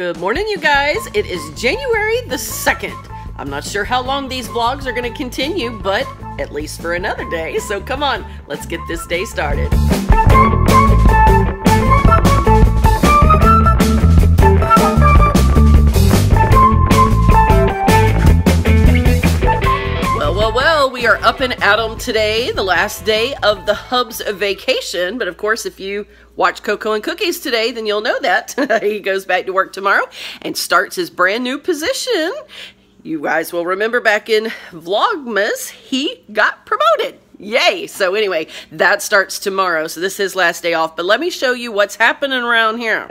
Good morning, you guys. It is January the 2nd. I'm not sure how long these vlogs are going to continue, but at least for another day. So come on, let's get this day started. Well, we are up and at 'em today, the last day of the hub's vacation. But of course, if you watch Coco and Cookies today, then you'll know that he goes back to work tomorrow and starts his brand new position. You guys will remember back in Vlogmas, he got promoted. Yay! So anyway, that starts tomorrow. So this is his last day off. But let me show you what's happening around here.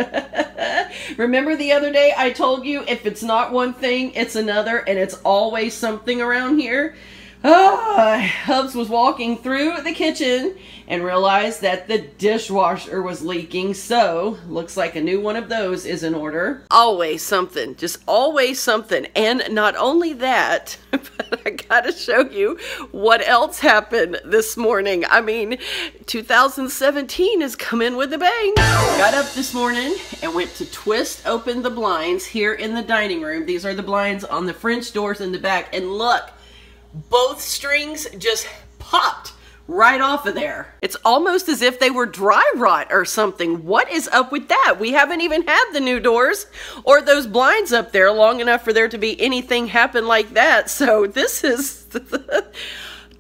Remember the other day I told you if it's not one thing, it's another, and it's always something around here? Hubs was walking through the kitchen and realized that the dishwasher was leaking, so looks like a new one of those is in order. Always something, just always something. And not only that, but I gotta show you what else happened this morning. I mean, 2017 is coming with a bang. Got up this morning and went to twist open the blinds here in the dining room. These are the blinds on the French doors in the back, and look, both strings just popped right off of there. It's almost as if they were dry rot or something. What is up with that? We haven't even had the new doors or those blinds up there long enough for there to be anything happen like that. So this is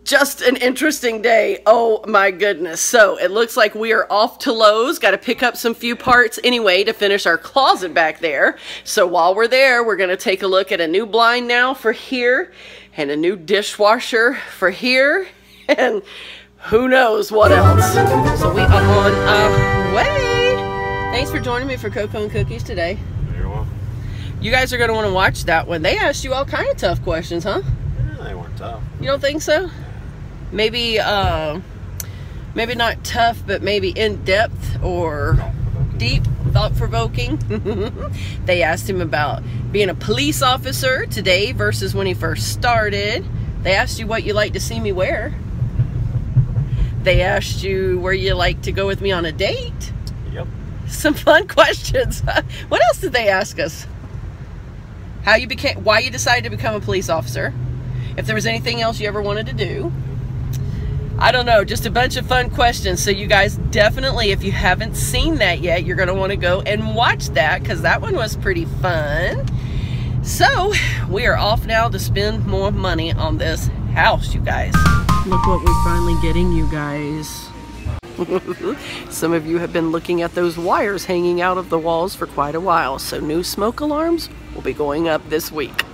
just an interesting day. Oh my goodness. So it looks like we are off to Lowe's. Got to pick up some few parts anyway to finish our closet back there. So while we're there, we're going to take a look at a new blind now for here and a new dishwasher for here and who knows what else. So we are on our way. Thanks for joining me for Coco and Cookies today. You're welcome. You guys are going to want to watch that one. They asked you all kind of tough questions, huh? Yeah, they weren't tough. You don't think so? Maybe maybe not tough, but maybe in-depth or deep, thought-provoking. They asked him about being a police officer today versus when he first started. They asked you what you like to see me wear. They asked you where you like to go with me on a date. Yep. Some fun questions. What else did they ask us? How you became, why you decided to become a police officer. If there was anything else you ever wanted to do. I don't know, just a bunch of fun questions. So you guys definitely, if you haven't seen that yet, you're going to want to go and watch that because that one was pretty fun. So we are off now to spend more money on this house, you guys. Look what we're finally getting, you guys. Some of you have been looking at those wires hanging out of the walls for quite a while. So new smoke alarms will be going up this week.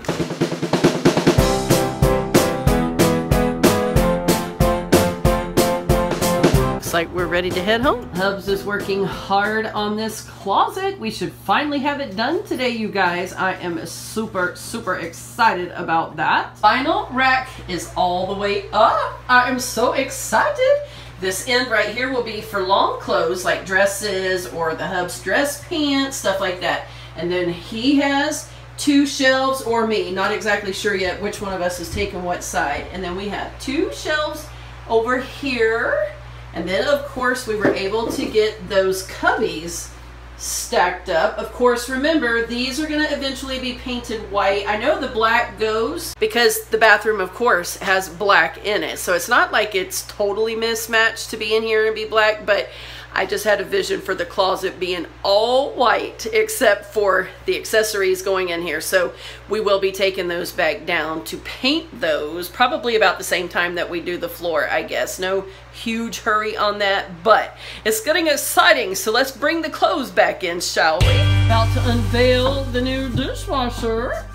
Looks like we're ready to head home. Hubs is working hard on this closet. We should finally have it done today, you guys. I am super, super excited about that. Final rack is all the way up. I am so excited. This end right here will be for long clothes like dresses or the Hub's dress pants, stuff like that. And then he has two shelves, or me, not exactly sure yet which one of us is taking what side. And then we have two shelves over here. And then, of course, we were able to get those cubbies stacked up. Of course, remember, these are going to eventually be painted white. I know the black goes because the bathroom, of course, has black in it. So it's not like it's totally mismatched to be in here and be black, but I just had a vision for the closet being all white except for the accessories going in here. So we will be taking those back down to paint those probably about the same time that we do the floor, I guess. No huge hurry on that, but it's getting exciting. So let's bring the clothes back in, shall we? About to unveil the new dishwasher.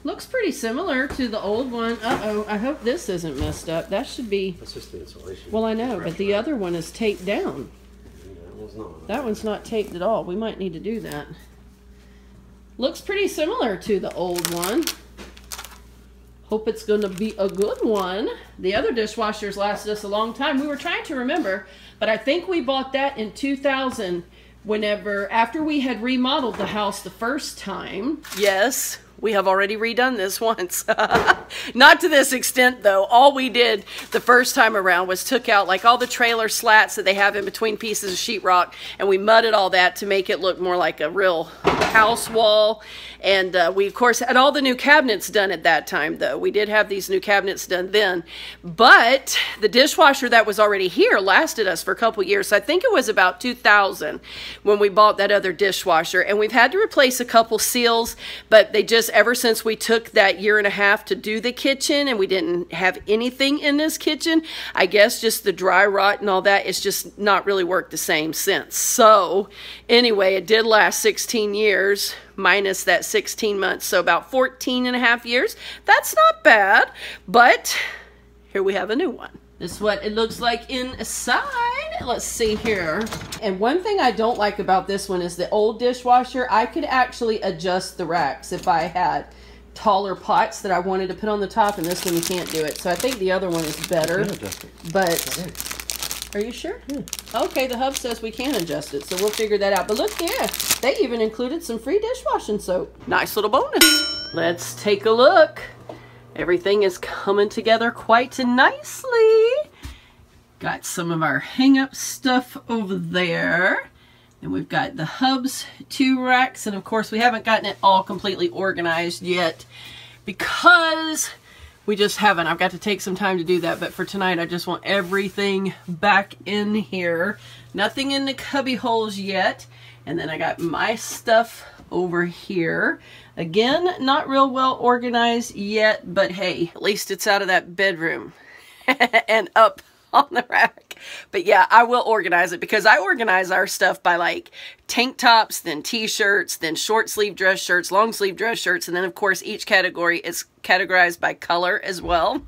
Looks pretty similar to the old one. Uh-oh, I hope this isn't messed up. That should be... That's just the insulation. Well, I know, but the other one is taped down. That one's not taped at all. We might need to do that. Looks pretty similar to the old one. Hope it's going to be a good one. The other dishwashers lasted us a long time. We were trying to remember, but I think we bought that in 2000 after we had remodeled the house the first time. Yes, we have already redone this once. Not to this extent though. All we did the first time around was took out like all the trailer slats that they have in between pieces of sheetrock, and we mudded all that to make it look more like a real house wall. And we of course had all the new cabinets done at that time though. We did have these new cabinets done then, but the dishwasher that was already here lasted us for a couple years. So I think it was about 2000 when we bought that other dishwasher, and we've had to replace a couple seals, but they just, ever since we took that year and a half to do the kitchen and we didn't have anything in this kitchen, I guess just the dry rot and all that, it's just not really worked the same since. So anyway, it did last 16 years minus that 16 months, so about 14 and a half years. That's not bad, but here we have a new one. This is what it looks like inside. Let's see here. And one thing I don't like about this one is the old dishwasher, I could actually adjust the racks if I had taller pots that I wanted to put on the top, and this one you can't do it. So I think the other one is better. But are you sure? Yeah. Okay, the hub says we can adjust it, so we'll figure that out. But look here, they even included some free dishwashing soap. Nice little bonus. Let's take a look. Everything is coming together quite nicely. Got some of our hang-up stuff over there. And we've got the hubs, 2 racks. And of course, we haven't gotten it all completely organized yet because we just haven't. I've got to take some time to do that. But for tonight, I just want everything back in here. Nothing in the cubby holes yet. And then I got my stuff over here. Again, not real well organized yet, but hey, at least it's out of that bedroom and up on the rack. But yeah, I will organize it because I organize our stuff by like tank tops, then t-shirts, then short sleeve dress shirts, long sleeve dress shirts, and then of course each category is categorized by color as well.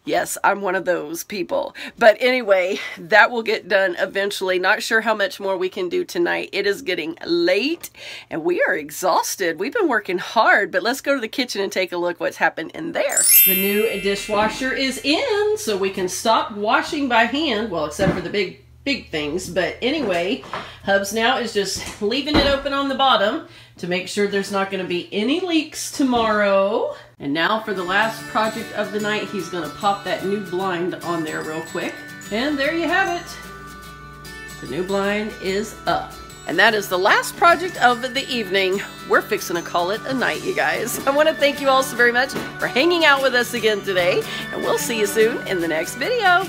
Yes, I'm one of those people. But anyway, that will get done eventually. Not sure how much more we can do tonight. It is getting late and we are exhausted. We've been working hard, but let's go to the kitchen and take a look what's happened in there. The new dishwasher is in, so we can stop washing by hand. Well, except for the big things. But anyway, Hubs now is just leaving it open on the bottom to make sure there's not going to be any leaks tomorrow. And now for the last project of the night, he's going to pop that new blind on there real quick. And there you have it. The new blind is up. And that is the last project of the evening. We're fixing to call it a night, you guys. I want to thank you all so very much for hanging out with us again today. And we'll see you soon in the next video.